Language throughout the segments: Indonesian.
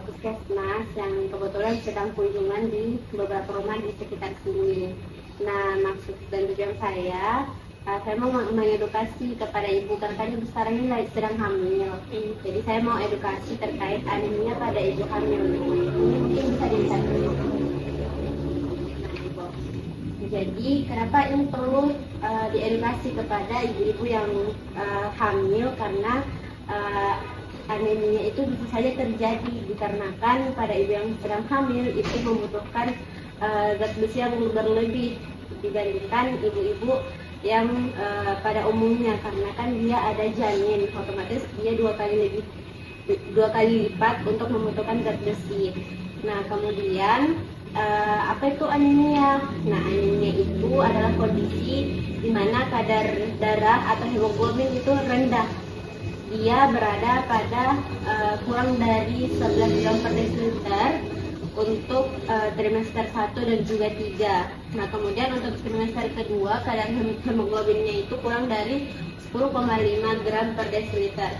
puskesmas yang kebetulan sedang kunjungan di beberapa rumah di sekitar sini. Nah, maksud dan tujuan saya mau mengedukasi kepada ibu karena kan ibu sekarang ini sedang hamil. Jadi saya mau edukasi terkait anemia pada ibu hamil. Ini mungkin bisa dilihat dulu. Jadi kenapa ini perlu diedukasi kepada ibu-ibu yang hamil karena anemia itu bisa saja terjadi dikarenakan pada ibu yang sedang hamil itu membutuhkan zat besi yang berlebih dibandingkan ibu-ibu yang pada umumnya, karena kan dia ada janin, otomatis dia dua kali lipat untuk membutuhkan zat besi. Nah, kemudian apa itu anemia? Nah, anemia itu adalah kondisi di mana kadar darah atau hemoglobin itu rendah. Dia berada pada kurang dari 11 gram per desiliter untuk trimester 1 dan juga 3. Nah, kemudian untuk trimester kedua kadar hemoglobinnya itu kurang dari 10,5 gram per desiliter.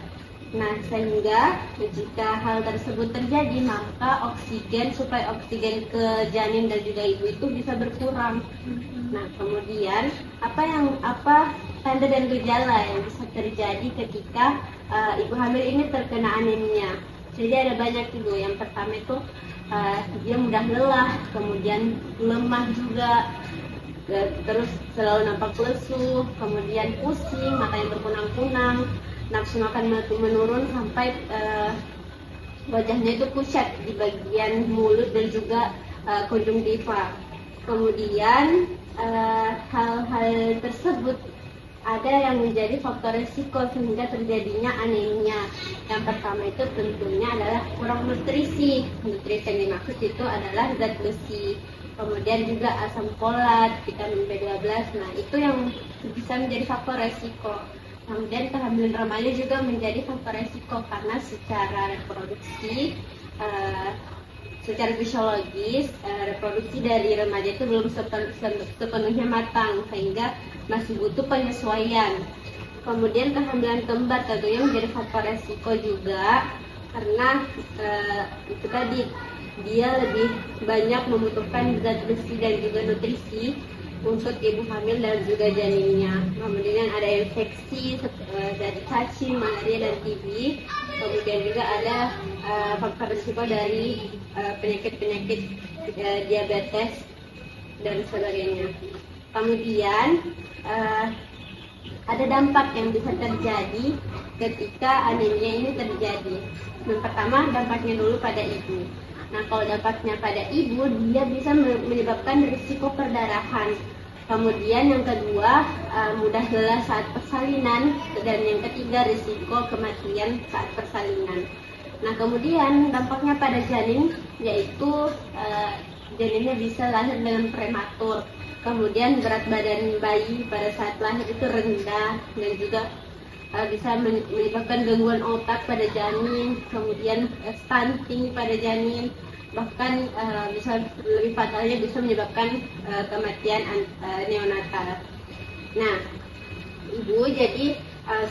Nah, sehingga jika hal tersebut terjadi, maka suplai oksigen ke janin dan juga ibu itu bisa berkurang. Nah, kemudian apa tanda dan gejala yang bisa terjadi ketika ibu hamil ini terkena anemia? Jadi ada banyak dulu. Yang pertama itu dia mudah lelah, kemudian lemah juga, terus selalu nampak lesu, kemudian pusing, matanya berkunang-kunang, nafsu makan menurun sampai wajahnya itu pucat di bagian mulut dan juga konjungtiva. Kemudian hal-hal tersebut ada yang menjadi faktor risiko sehingga terjadinya anemia. Yang pertama itu tentunya adalah kurang nutrisi. Nutrisi yang dimaksud itu adalah zat besi. Kemudian juga asam folat, vitamin B12. Nah, itu yang bisa menjadi faktor risiko. Kemudian kehamilan remaja juga menjadi faktor risiko karena secara reproduksi, secara fisiologis, reproduksi dari remaja itu belum sepenuhnya matang sehingga masih butuh penyesuaian. Kemudian kehamilan kembar tentunya menjadi faktor resiko juga karena itu tadi dia lebih banyak membutuhkan zat besi dan juga nutrisi untuk ibu hamil dan juga janinnya. Kemudian ada infeksi dari cacing, malaria dan TB. Kemudian juga ada faktor risiko dari penyakit-penyakit diabetes dan sebagainya. Kemudian ada dampak yang bisa terjadi ketika anemia ini terjadi. Yang pertama, dampaknya dulu pada ibu. Nah, kalau dampaknya pada ibu, dia bisa menyebabkan risiko perdarahan. Kemudian yang kedua, mudah lelah saat persalinan. Dan yang ketiga, risiko kematian saat persalinan. Nah, kemudian dampaknya pada janin, yaitu janinnya bisa lahir dengan prematur. Kemudian berat badan bayi pada saat lahir itu rendah dan juga bisa menyebabkan gangguan otak pada janin, kemudian stunting pada janin, bahkan bisa lebih fatalnya bisa menyebabkan kematian neonatal. Nah, ibu, jadi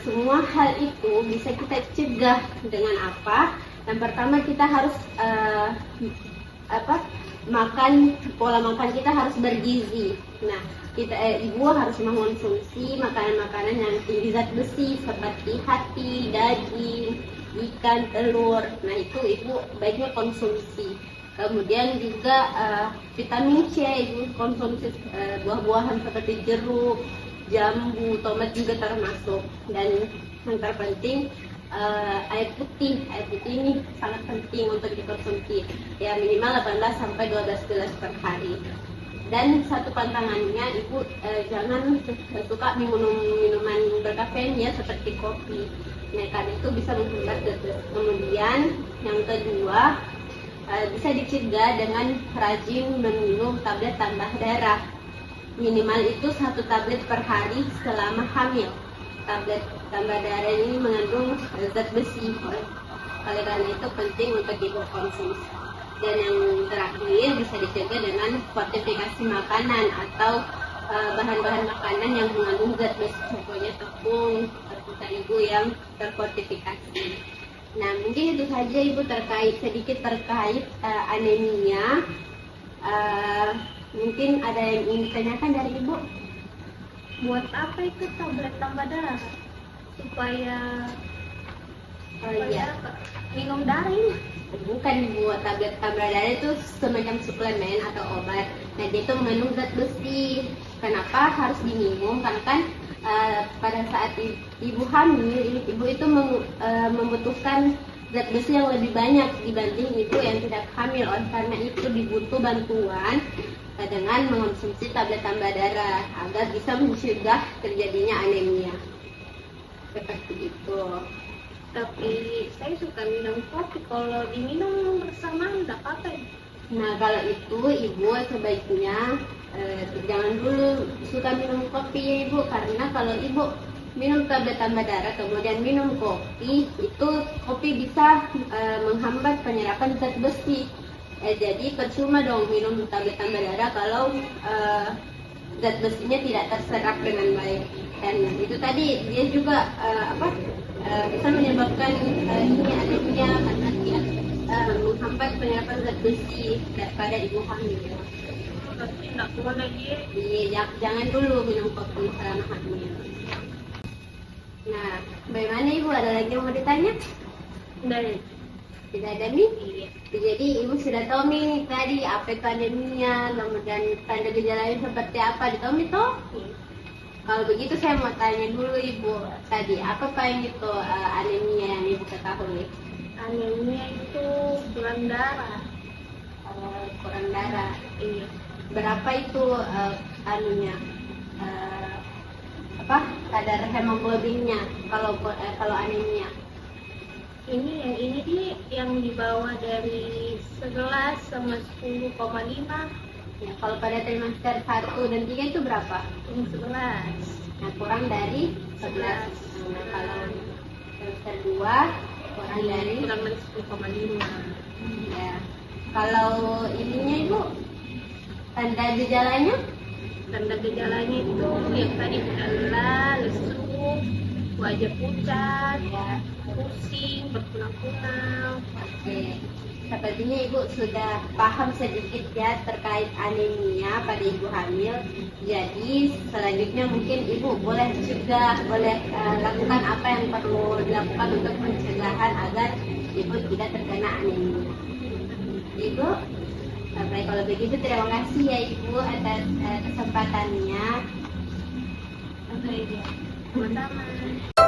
semua hal itu bisa kita cegah dengan apa? Yang pertama, kita harus pola makan kita harus bergizi. Nah, ibu harus mengkonsumsi makanan-makanan yang tinggi zat besi seperti hati, daging, ikan, telur. Nah, itu ibu baiknya konsumsi. Kemudian juga vitamin C, ibu konsumsi buah-buahan seperti jeruk, jambu, tomat juga termasuk. Dan yang terpenting air putih ini sangat penting untuk dikonsumsi, ya minimal 18 sampai 12 gelas per hari. Dan satu pantangannya, ibu jangan suka minum minuman berkafein ya seperti kopi. Nah, karena itu bisa menghambat detak. Kemudian yang kedua, bisa dicegah dengan rajin meminum tablet tambah darah. Minimal itu 1 tablet per hari selama hamil. Tablet tambah darah ini mengandung zat besi, oleh karena itu penting untuk ibu konsumsi. Dan yang terakhir bisa dicegah dengan fortifikasi makanan atau bahan-bahan makanan yang mengandung zat besi, contohnya tepung, tepung terigu yang terfortifikasi. Nah, mungkin itu saja Ibu sedikit terkait anemia. Mungkin ada yang ingin ditanyakan dari Ibu? Buat apa itu tablet tambah darah? Supaya Iya. minum darah ini. Bukan buat tablet tambah darah, itu semacam suplemen atau obat. Nah, dia itu mengandung zat besi. Kenapa harus diminum? Karena kan pada saat ibu hamil, ibu itu membutuhkan zat besi yang lebih banyak dibanding ibu yang tidak hamil. Oleh karena itu dibutuh bantuan dengan mengonsumsi tablet tambah darah agar bisa mencegah terjadinya anemia. Seperti itu. Tapi saya suka minum kopi, kalau diminum bersamaan tidak apa-apa ya? Nah, kalau itu ibu sebaiknya jangan dulu suka minum kopi ya ibu, karena kalau ibu minum tablet tambah darah kemudian minum kopi, itu kopi bisa menghambat penyerapan zat besi. Jadi percuma dong minum tablet tambah darah kalau zat besinya tidak terserap dengan baik. Dan itu tadi dia juga bisa menyebabkan anemia karena dia menghambat penyerapan zat besi pada ibu hamil. Berarti tidak boleh dia. Iya, jangan dulu minum kopi selama hamil. Nah, bagaimana ibu? Ada lagi yang mau ditanya? Tidak ada nih? Iya. Jadi ibu sudah tahu nih tadi apa itu anemia, kemudian tanda gejalanya seperti apa, ditahu nih toh? Kalau begitu saya mau tanya dulu ibu tadi apa yang itu anemia yang ibu ketahui? Anemia itu kurang darah. Kurang darah. Iya. Berapa itu kadar hemoglobinnya kalau anemia? Yang ini yang di bawah dari 11 sama 10,5. Ya, kalau pada trimester 1 dan 3 itu berapa? 11. Nah, kurang dari 11. Nah, kalau trimester 2 kurang dari 10,5. ya. Kalau ininya ibu tanda gejalanya? Tanda gejalanya itu yang tadi lelah, lesu, wajah pucat, Ya. pusing, berkunang-kunang. Oke. Sepertinya ibu sudah paham sedikit ya terkait anemia pada ibu hamil. Jadi selanjutnya mungkin ibu boleh lakukan apa yang perlu dilakukan untuk pencegahan agar ibu tidak terkena anemia. Ibu, baik kalau begitu terima kasih ya ibu atas kesempatannya. Sama-sama.